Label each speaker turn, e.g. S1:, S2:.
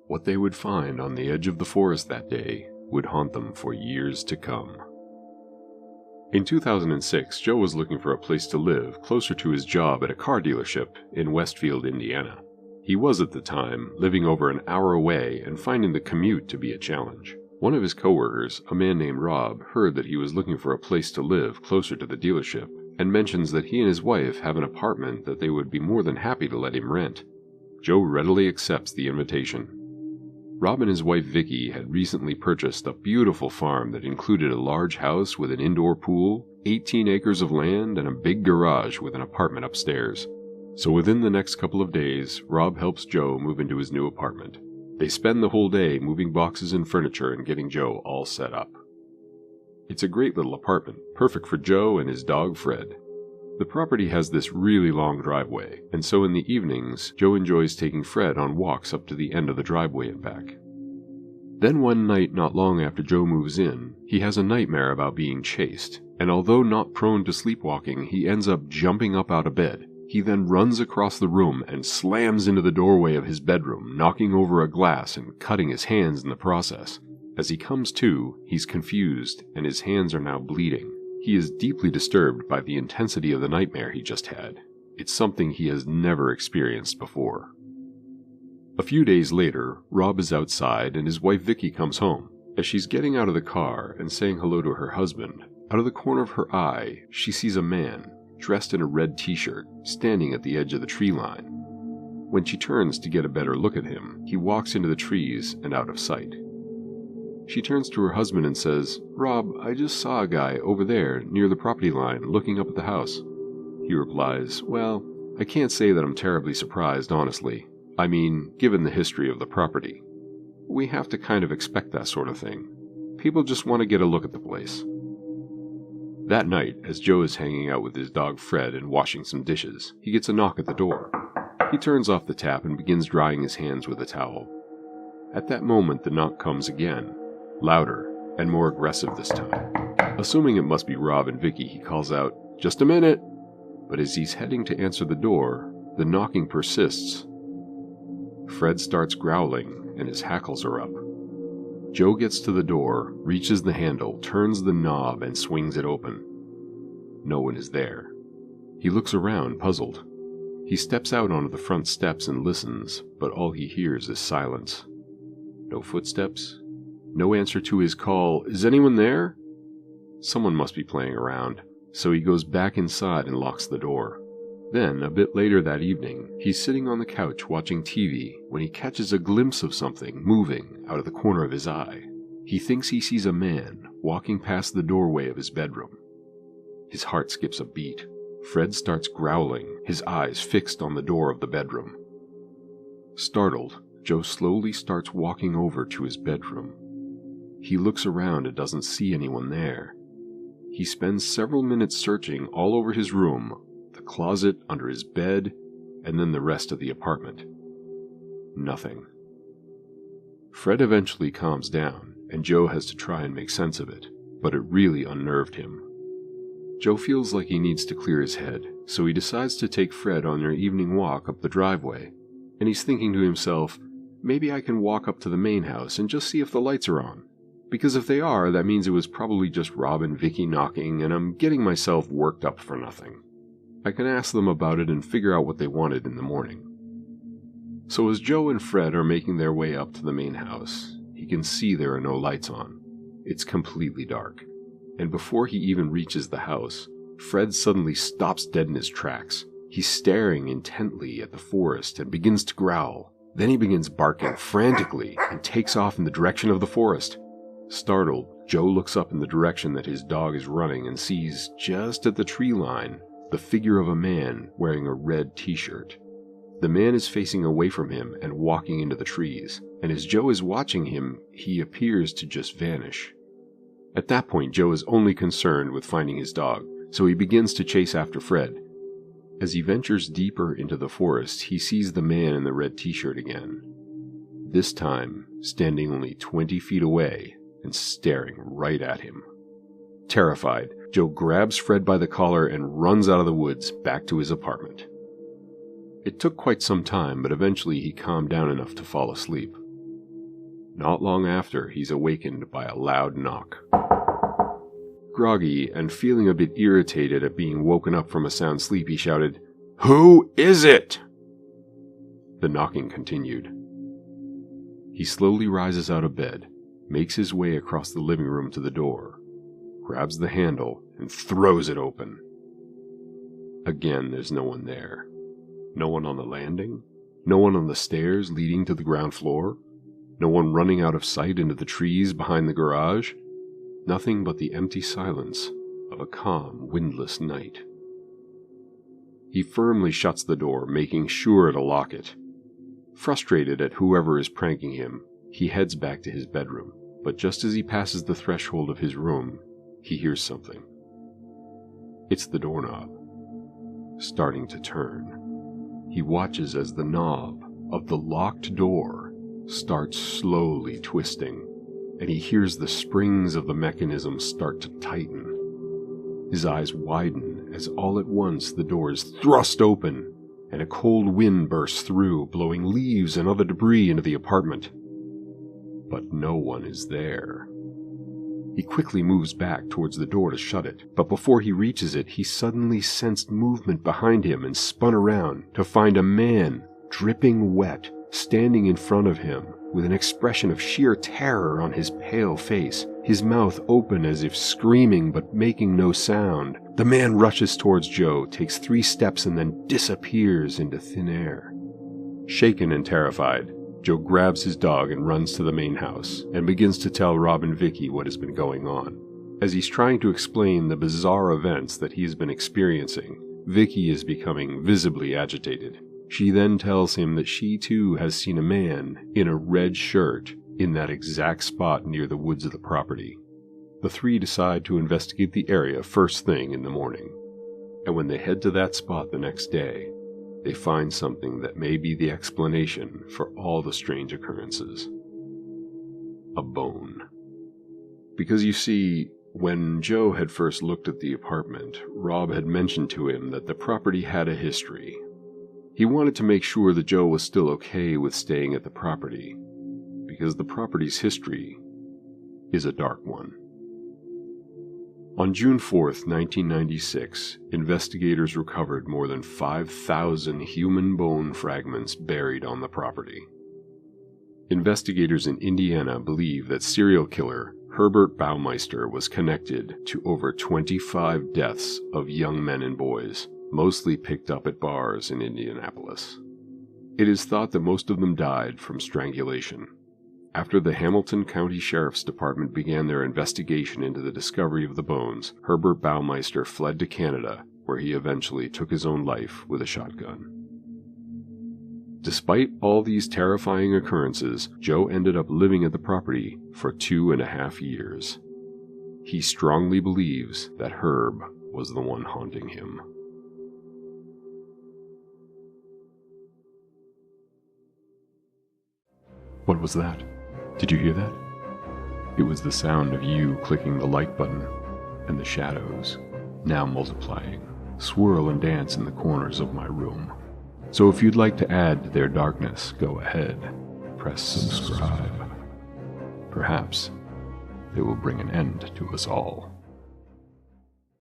S1: What they would find on the edge of the forest that day would haunt them for years to come. In 2006, Joe was looking for a place to live closer to his job at a car dealership in Westfield, Indiana. He was at the time living over an hour away and finding the commute to be a challenge. One of his coworkers, a man named Rob, heard that he was looking for a place to live closer to the dealership and mentions that he and his wife have an apartment that they would be more than happy to let him rent. Joe readily accepts the invitation. Rob and his wife Vicky had recently purchased a beautiful farm that included a large house with an indoor pool, 18 acres of land, and a big garage with an apartment upstairs. So within the next couple of days, Rob helps Joe move into his new apartment. They spend the whole day moving boxes and furniture and getting Joe all set up. It's a great little apartment, perfect for Joe and his dog Fred. The property has this really long driveway, and so in the evenings, Joe enjoys taking Fred on walks up to the end of the driveway and back. Then one night not long after Joe moves in, he has a nightmare about being chased, and although not prone to sleepwalking, he ends up jumping up out of bed. He then runs across the room and slams into the doorway of his bedroom, knocking over a glass and cutting his hands in the process. As he comes to, he's confused, and his hands are now bleeding. He is deeply disturbed by the intensity of the nightmare he just had. It's something he has never experienced before. A few days later, Rob is outside and his wife Vicky comes home. As she's getting out of the car and saying hello to her husband, out of the corner of her eye, she sees a man, dressed in a red t-shirt, standing at the edge of the tree line. When she turns to get a better look at him, he walks into the trees and out of sight. She turns to her husband and says, "Rob, I just saw a guy over there near the property line looking up at the house." He replies, "Well, I can't say that I'm terribly surprised, honestly. I mean, given the history of the property. We have to kind of expect that sort of thing. People just want to get a look at the place." That night, as Joe is hanging out with his dog Fred and washing some dishes, he gets a knock at the door. He turns off the tap and begins drying his hands with a towel. At that moment, the knock comes again. Louder and more aggressive this time. Assuming it must be Rob and Vicky, he calls out, "Just a minute!" But as he's heading to answer the door, the knocking persists. Fred starts growling and his hackles are up. Joe gets to the door, reaches the handle, turns the knob and swings it open. No one is there. He looks around, puzzled. He steps out onto the front steps and listens, but all he hears is silence. No footsteps. No answer to his call, "Is anyone there?" Someone must be playing around, so he goes back inside and locks the door. Then, a bit later that evening, he's sitting on the couch watching TV when he catches a glimpse of something moving out of the corner of his eye. He thinks he sees a man walking past the doorway of his bedroom. His heart skips a beat. Fred starts growling, his eyes fixed on the door of the bedroom. Startled, Joe slowly starts walking over to his bedroom. He looks around and doesn't see anyone there. He spends several minutes searching all over his room, the closet, under his bed, and then the rest of the apartment. Nothing. Fred eventually calms down, and Joe has to try and make sense of it, but it really unnerved him. Joe feels like he needs to clear his head, so he decides to take Fred on their evening walk up the driveway, and he's thinking to himself, maybe I can walk up to the main house and just see if the lights are on. Because if they are, that means it was probably just Rob and Vicky knocking, and I'm getting myself worked up for nothing. I can ask them about it and figure out what they wanted in the morning. So as Joe and Fred are making their way up to the main house, he can see there are no lights on. It's completely dark. And before he even reaches the house, Fred suddenly stops dead in his tracks. He's staring intently at the forest and begins to growl. Then he begins barking frantically and takes off in the direction of the forest. Startled, Joe looks up in the direction that his dog is running and sees, just at the tree line, the figure of a man wearing a red t-shirt. The man is facing away from him and walking into the trees, and as Joe is watching him, he appears to just vanish. At that point, Joe is only concerned with finding his dog, so he begins to chase after Fred. As he ventures deeper into the forest, he sees the man in the red t-shirt again. This time, standing only 20 feet away and staring right at him. Terrified, Joe grabs Fred by the collar and runs out of the woods back to his apartment. It took quite some time, but eventually he calmed down enough to fall asleep. Not long after, he's awakened by a loud knock. Groggy and feeling a bit irritated at being woken up from a sound sleep, he shouted, "Who is it?" The knocking continued. He slowly rises out of bed, makes his way across the living room to the door, grabs the handle, and throws it open. Again, there's no one there. No one on the landing, no one on the stairs leading to the ground floor, no one running out of sight into the trees behind the garage. Nothing but the empty silence of a calm, windless night. He firmly shuts the door, making sure to lock it. Frustrated at whoever is pranking him, he heads back to his bedroom, but just as he passes the threshold of his room, he hears something. It's the doorknob, starting to turn. He watches as the knob of the locked door starts slowly twisting, and he hears the springs of the mechanism start to tighten. His eyes widen as all at once the door is thrust open, and a cold wind bursts through, blowing leaves and other debris into the apartment. But no one is there. He quickly moves back towards the door to shut it, but before he reaches it, he suddenly sensed movement behind him and spun around to find a man, dripping wet, standing in front of him with an expression of sheer terror on his pale face, his mouth open as if screaming but making no sound. The man rushes towards Joe, takes 3 steps, and then disappears into thin air. Shaken and terrified, Joe grabs his dog and runs to the main house and begins to tell Rob and Vicky what has been going on. As he's trying to explain the bizarre events that he has been experiencing, Vicky is becoming visibly agitated. She then tells him that she too has seen a man in a red shirt in that exact spot near the woods of the property. The 3 decide to investigate the area first thing in the morning, and when they head to that spot the next day, they find something that may be the explanation for all the strange occurrences. A bone. Because you see, when Joe had first looked at the apartment, Rob had mentioned to him that the property had a history. He wanted to make sure that Joe was still okay with staying at the property, because the property's history is a dark one. On June 4th, 1996, investigators recovered more than 5,000 human bone fragments buried on the property. Investigators in Indiana believe that serial killer Herbert Baumeister was connected to over 25 deaths of young men and boys, mostly picked up at bars in Indianapolis. It is thought that most of them died from strangulation. After the Hamilton County Sheriff's Department began their investigation into the discovery of the bones, Herbert Baumeister fled to Canada, where he eventually took his own life with a shotgun. Despite all these terrifying occurrences, Joe ended up living at the property for 2.5 years. He strongly believes that Herb was the one haunting him. What was that? Did you hear that? It was the sound of you clicking the like button, and the shadows, now multiplying, swirl and dance in the corners of my room. So if you'd like to add to their darkness, go ahead, press subscribe. Perhaps it will bring an end to us all.